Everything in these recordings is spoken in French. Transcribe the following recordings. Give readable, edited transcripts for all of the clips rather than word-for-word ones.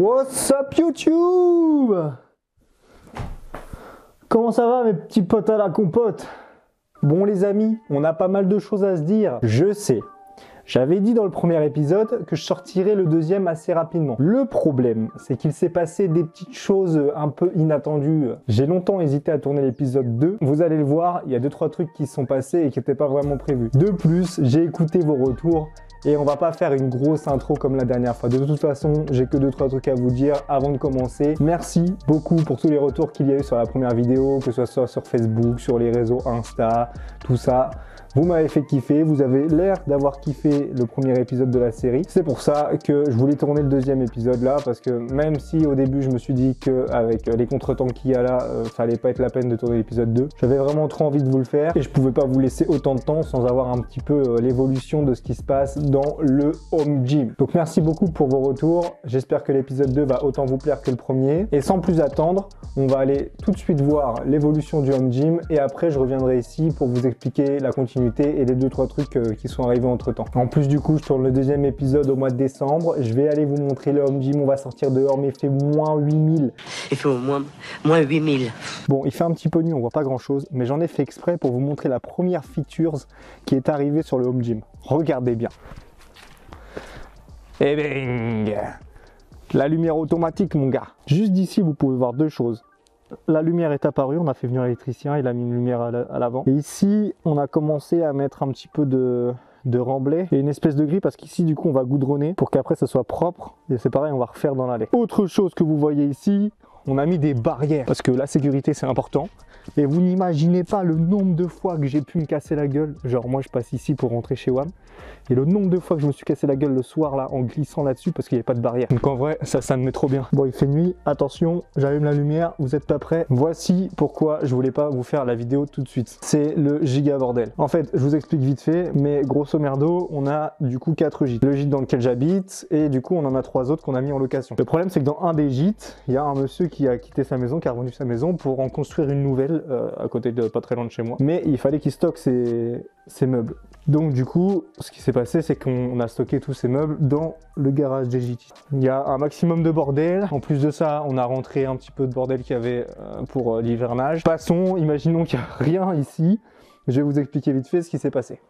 What's up YouTube? Comment ça va mes petits potes à la compote? Bon les amis, on a pas mal de choses à se dire, je sais. J'avais dit dans le premier épisode que je sortirais le deuxième assez rapidement. Le problème, c'est qu'il s'est passé des petites choses un peu inattendues. J'ai longtemps hésité à tourner l'épisode 2. Vous allez le voir, il y a 2-3 trucs qui se sont passés et qui n'étaient pas vraiment prévus. De plus, j'ai écouté vos retours et on va pas faire une grosse intro comme la dernière fois. De toute façon, j'ai que 2-3 trucs à vous dire avant de commencer. Merci beaucoup pour tous les retours qu'il y a eu sur la première vidéo, que ce soit sur Facebook, sur les réseaux Insta, tout ça. Vous m'avez fait kiffer, vous avez l'air d'avoir kiffé le premier épisode de la série. C'est pour ça que je voulais tourner le deuxième épisode là, parce que même si au début je me suis dit qu'avec les contretemps qu'il y a là, fallait pas être la peine de tourner l'épisode 2, j'avais vraiment trop envie de vous le faire et je pouvais pas vous laisser autant de temps sans avoir un petit peu l'évolution de ce qui se passe dans le home gym. Donc merci beaucoup pour vos retours, j'espère que l'épisode 2 va autant vous plaire que le premier. Et sans plus attendre, on va aller tout de suite voir l'évolution du home gym et après je reviendrai ici pour vous expliquer la continuité et les 2-3 trucs qui sont arrivés entre temps. En plus du coup je tourne le deuxième épisode au mois de décembre, je vais aller vous montrer le home gym, on va sortir dehors mais il fait moins 8000. Il fait au moins 8000. Bon il fait un petit peu nuit, on voit pas grand chose, mais j'en ai fait exprès pour vous montrer la première features qui est arrivée sur le home gym. Regardez bien. Et bing! La lumière automatique mon gars. Juste d'ici vous pouvez voir deux choses. La lumière est apparue, on a fait venir l'électricien, il a mis une lumière à l'avant. Et ici, on a commencé à mettre un petit peu de remblai et une espèce de grille parce qu'ici, du coup, on va goudronner pour qu'après, ça soit propre. Et c'est pareil, on va refaire dans l'allée. Autre chose que vous voyez ici, on a mis des barrières parce que la sécurité, c'est important. Et vous n'imaginez pas le nombre de fois que j'ai pu me casser la gueule. Genre, moi, je passe ici pour rentrer chez WAM. Et le nombre de fois que je me suis cassé la gueule le soir là en glissant là-dessus parce qu'il n'y avait pas de barrière. Donc en vrai ça me met trop bien. Bon il fait nuit, attention, j'allume la lumière, vous êtes pas prêts. Voici pourquoi je voulais pas vous faire la vidéo tout de suite. C'est le giga bordel. En fait je vous explique vite fait, mais grosso merdo on a du coup 4 gîtes. Le gîte dans lequel j'habite et du coup on en a 3 autres qu'on a mis en location. Le problème c'est que dans un des gîtes, il y a un monsieur qui a quitté sa maison, qui a revendu sa maison pour en construire une nouvelle à côté de pas très loin de chez moi. Mais il fallait qu'il stocke ses meubles. Donc du coup, ce qui s'est passé, c'est qu'on a stocké tous ces meubles dans le garage des gîtes. Il y a un maximum de bordel. En plus de ça, on a rentré un petit peu de bordel qu'il y avait pour l'hivernage. Passons, imaginons qu'il n'y a rien ici. Je vais vous expliquer vite fait ce qui s'est passé.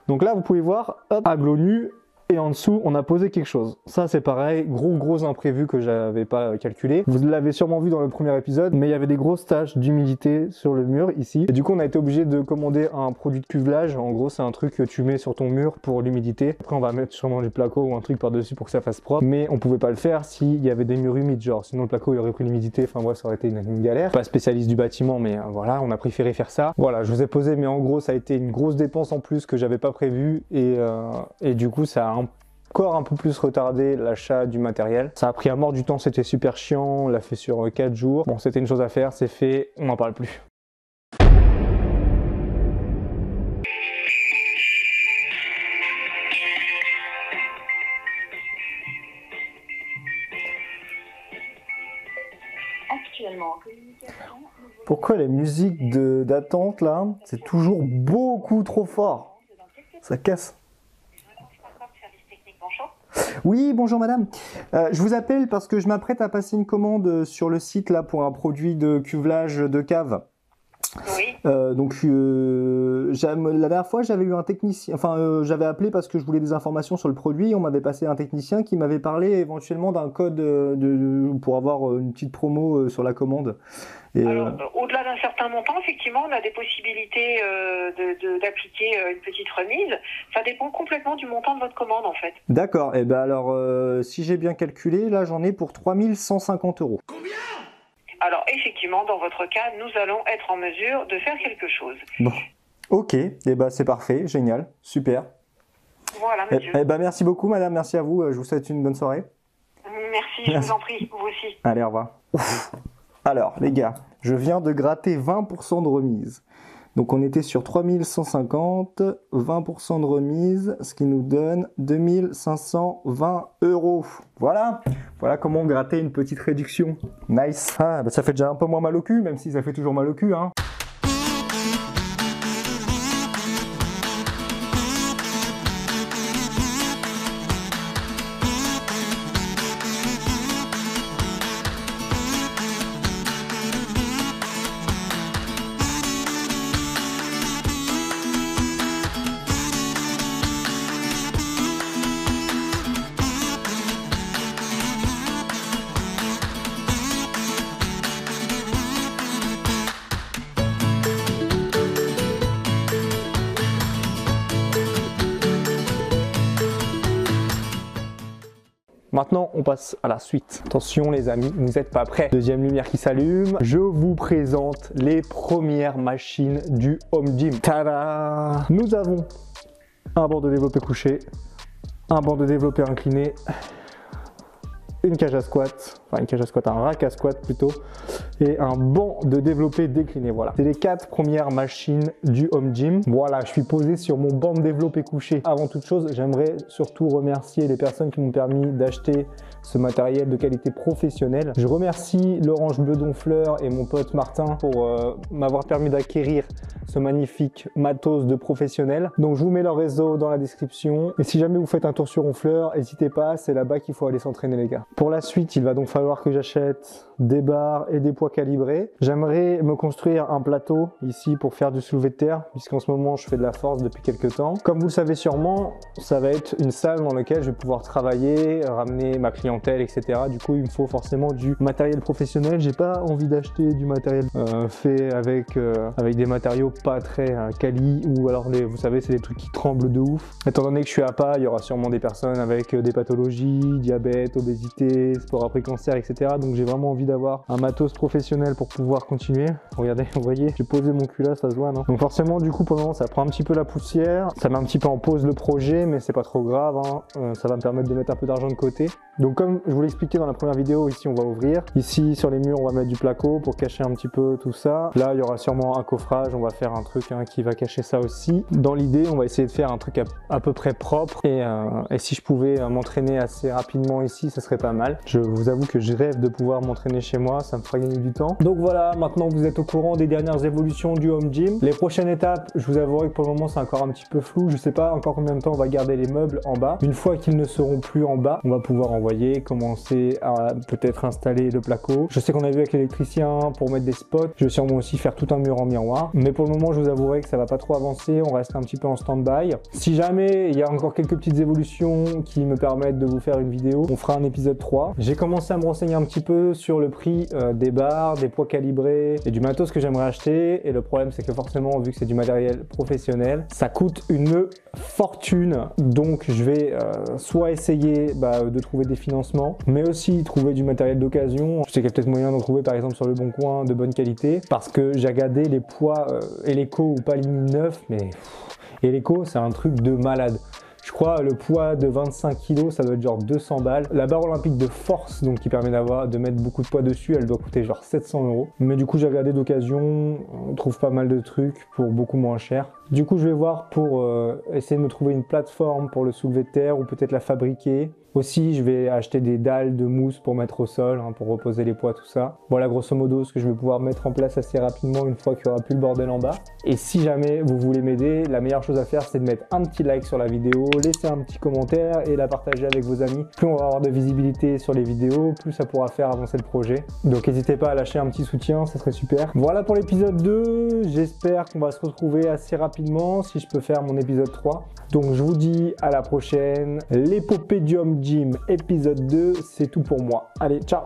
Donc là, vous pouvez voir, hop, à glos nu. Et en dessous, on a posé quelque chose. Ça, c'est pareil, gros imprévu que j'avais pas calculé. Vous l'avez sûrement vu dans le premier épisode, mais il y avait des grosses taches d'humidité sur le mur ici. Et du coup, on a été obligé de commander un produit de cuvelage. En gros, c'est un truc que tu mets sur ton mur pour l'humidité. Après, on va mettre sûrement du placo ou un truc par-dessus pour que ça fasse propre. Mais on pouvait pas le faire s'il y avait des murs humides, genre sinon le placo il aurait pris l'humidité. Enfin, ouais, ça aurait été une galère. Pas spécialiste du bâtiment, mais voilà, on a préféré faire ça. Voilà, je vous ai posé, mais en gros, ça a été une grosse dépense en plus que j'avais pas prévu. Et du coup, ça a encore un peu plus retardé l'achat du matériel. Ça a pris à mort du temps, c'était super chiant, on l'a fait sur 4 jours. Bon, c'était une chose à faire, c'est fait, on n'en parle plus. Pourquoi les musiques d'attente là, c'est toujours beaucoup trop fort? Ça casse. Oui, bonjour madame. Je vous appelle parce que je m'apprête à passer une commande sur le site là pour un produit de cuvelage de cave. Oui. La dernière fois j'avais eu un technicien, j'avais appelé parce que je voulais des informations sur le produit. On m'avait passé un technicien qui m'avait parlé éventuellement d'un code pour avoir une petite promo sur la commande. Et alors, au-delà d'un certain montant, effectivement, on a des possibilités d'appliquer une petite remise. Ça dépend complètement du montant de votre commande, en fait. D'accord. Et ben alors, si j'ai bien calculé, là, j'en ai pour 3150 €. Combien ? Alors, effectivement, dans votre cas, nous allons être en mesure de faire quelque chose. Bon. Ok. Et ben c'est parfait. Génial. Super. Voilà, monsieur. Eh ben merci beaucoup, madame. Merci à vous. Je vous souhaite une bonne soirée. Merci, je vous en prie. Vous aussi. Allez, au revoir. Ouf. Alors, les gars, je viens de gratter 20% de remise. Donc, on était sur 3150, 20% de remise, ce qui nous donne 2520 €. Voilà, voilà comment gratter une petite réduction. Nice. Ah, bah ça fait déjà un peu moins mal au cul, même si ça fait toujours mal au cul, hein. Maintenant, on passe à la suite. Attention les amis, vous n'êtes pas prêts. Deuxième lumière qui s'allume. Je vous présente les premières machines du home gym. Tada! Nous avons un banc de développé couché, un banc de développé incliné, une cage à squat, enfin une cage à squat, un rack à squat plutôt, et un banc de développé décliné. Voilà, c'est les 4 premières machines du home gym. Voilà, je suis posé sur mon banc de développé couché. Avant toute chose, j'aimerais surtout remercier les personnes qui m'ont permis d'acheter ce matériel de qualité professionnelle. Je remercie l'Orange Bleu Donfleur et mon pote Martin pour m'avoir permis d'acquérir ce magnifique matos de professionnel. Donc je vous mets leur réseau dans la description. Et si jamais vous faites un tour sur Honfleur, n'hésitez pas, c'est là-bas qu'il faut aller s'entraîner les gars. Pour la suite, il va donc falloir que j'achète des barres et des poids calibrés. J'aimerais me construire un plateau ici pour faire du soulevé de terre, puisqu'en ce moment je fais de la force depuis quelques temps. Comme vous le savez sûrement, ça va être une salle dans laquelle je vais pouvoir travailler, ramener ma clientèle, etc. Du coup, il me faut forcément du matériel professionnel. J'ai pas envie d'acheter du matériel fait avec des matériaux pas très quali, ou alors vous savez, c'est des trucs qui tremblent de ouf. Étant donné que je suis APA, il y aura sûrement des personnes avec des pathologies, diabète, obésité, sport après cancer, etc. Donc j'ai vraiment envie d'avoir un matos professionnel pour pouvoir continuer. Regardez, vous voyez, j'ai posé mon cul là, ça se voit, non? Donc forcément, du coup, pour le moment, ça prend un petit peu la poussière. Ça met un petit peu en pause le projet, mais c'est pas trop grave, hein. Ça va me permettre de mettre un peu d'argent de côté. Donc comme je vous l'ai expliqué dans la première vidéo, ici on va ouvrir. Ici sur les murs, on va mettre du placo pour cacher un petit peu tout ça. Là, il y aura sûrement un coffrage, on va faire un truc qui va cacher ça aussi. Dans l'idée, on va essayer de faire un truc à peu près propre. Et si je pouvais m'entraîner assez rapidement ici, ça serait pas mal. Je vous avoue que je rêve de pouvoir m'entraîner chez moi, ça me fera gagner du temps. Donc voilà, maintenant vous êtes au courant des dernières évolutions du home gym. Les prochaines étapes, je vous avouerai que pour le moment c'est encore un petit peu flou. Je sais pas encore combien de temps on va garder les meubles en bas. Une fois qu'ils ne seront plus en bas, on va pouvoir envoyer, commencer à peut-être installer le placo. Je sais qu'on a vu avec l'électricien pour mettre des spots. Je vais sûrement aussi faire tout un mur en miroir. Mais pour le moment, je vous avouerai que ça va pas trop avancer. On reste un petit peu en stand-by. Si jamais il y a encore quelques petites évolutions qui me permettent de vous faire une vidéo, on fera un épisode 3. J'ai commencé à me renseigner un petit peu sur le prix des barres, des poids calibrés et du matos que j'aimerais acheter. Et le problème, c'est que forcément, vu que c'est du matériel professionnel, ça coûte une fortune. Donc, je vais soit essayer de trouver des financements, mais aussi trouver du matériel d'occasion. Je sais qu'il y a peut-être moyen d'en trouver par exemple sur le Bon Coin de bonne qualité, parce que j'ai regardé les poids Eleco ou Palini 9, mais Eleco c'est un truc de malade. Je crois le poids de 25 kg, ça doit être genre 200 balles. La barre olympique de force, donc qui permet de mettre beaucoup de poids dessus, elle doit coûter genre 700 €. Mais du coup, j'ai regardé d'occasion, on trouve pas mal de trucs pour beaucoup moins cher. Du coup, je vais voir pour essayer de me trouver une plateforme pour le soulevé de terre ou peut-être la fabriquer. Aussi, je vais acheter des dalles de mousse pour mettre au sol, pour reposer les poids, tout ça. Voilà, grosso modo, ce que je vais pouvoir mettre en place assez rapidement une fois qu'il n'y aura plus le bordel en bas. Et si jamais vous voulez m'aider, la meilleure chose à faire, c'est de mettre un petit like sur la vidéo, laisser un petit commentaire et la partager avec vos amis. Plus on va avoir de visibilité sur les vidéos, plus ça pourra faire avancer le projet. Donc n'hésitez pas à lâcher un petit soutien, ça serait super. Voilà pour l'épisode 2, j'espère qu'on va se retrouver assez rapidement, si je peux faire mon épisode 3. Donc je vous dis à la prochaine. L'épopée du home gym épisode 2, c'est tout pour moi. Allez, ciao!